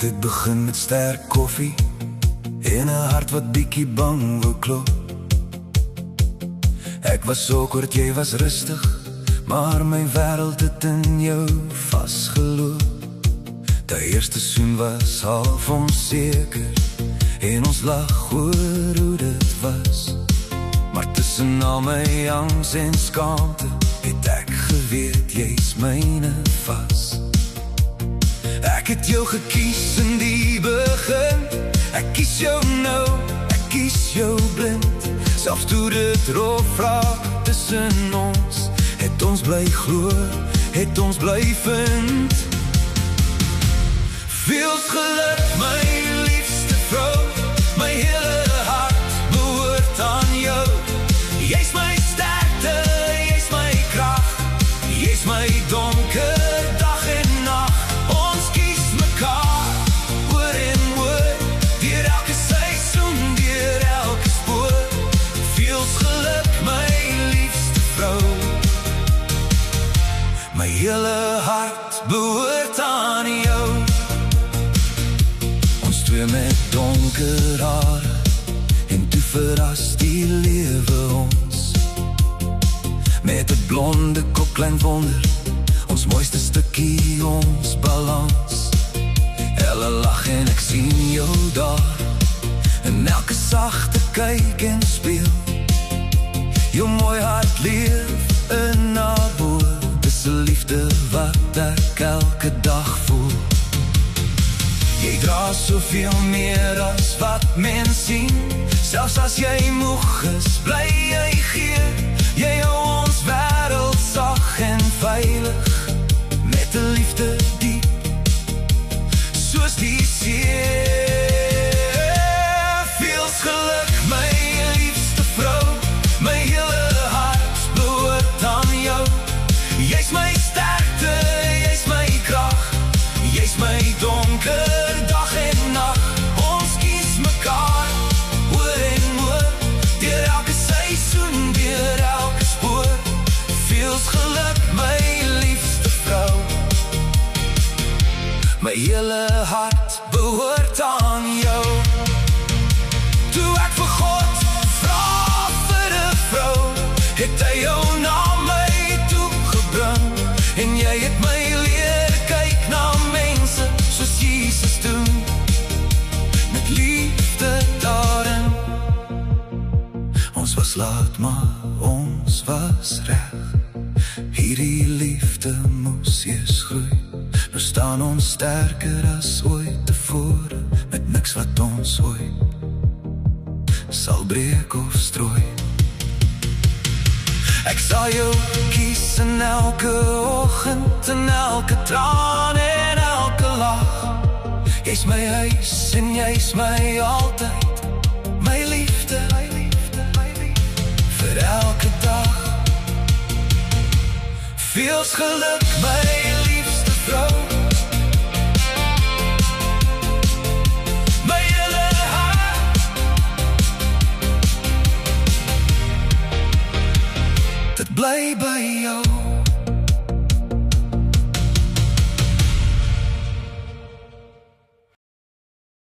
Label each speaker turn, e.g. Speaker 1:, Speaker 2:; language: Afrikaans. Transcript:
Speaker 1: Dit het begin met sterk koffie en 'n hart wat bietjie bang wou klop. Ek was so kort, jy was rustig, maar my wêreld het in jou vasgeloop. Die eerste soen was half onseker en ons lag oor hoe dit was. Maar tussen al my angs en skaamte het ek geweet jy's myne vas. Ek het jou gekies in die begin, ek kies jou nou, ek kies jou blind. Selfs toe dit rof raak tussen ons, het ons bly glo, het ons bly vind. Veels geluk my liefste vrou, my hele hart behoort aan jou. Jy's my sterkte, jy's my krag, jy's my donker dag en nag. Ons kies mekaar oor en oor, deur elke seisoen, deur elke spoor. Veels geluk my liefste vrou, my hele hart behoort aan jou. Ons twee met donker hare, en toe verras die lewe ons. Met 'n blonde kop, klein wonder, ons mooiste stukkie, ons balans. Elle lag en ek sien jou daar, in elke sagte kyk en speel. Jou mooi hart leef in haar boor, dis 'n liefde wat ek elke dag voel. Jy dra soveel meer as wat mens sien, selfs as jy moeg is, bly jy gee. Jy hou ons wêreld sag en veilig, met 'n liefde diep, soos die see. Veels geluk my liefste vrou, my hele hart behoort aan jou. Jy's my sterkte, jy's my krag, jy's my donker dag en nag. Ons kies mekaar oor en oor, deur elke seisoen, deur elke spoor. Veels geluk my liefste vrou, my hele hart behoort aan jou. Toe ek vir God vra vir 'n vrou, het hy jou na my toe gebring. En jy het my leer kyk na mense soos Jesus doen, met liefde daarin. Ons was laat, maar ons was reg. Hierdie liefde moes eers groei. Nou staan ons sterker as ooit tevore, met niks wat ons ooit sal breek of strooi. Ek sal jou kies in elke oggend, in elke traan en elke lach. Jy's my huis en jy's my altyd, my liefde, vir elke dag. Veels geluk my liefste vrou, my hele hart, dit bly by jou.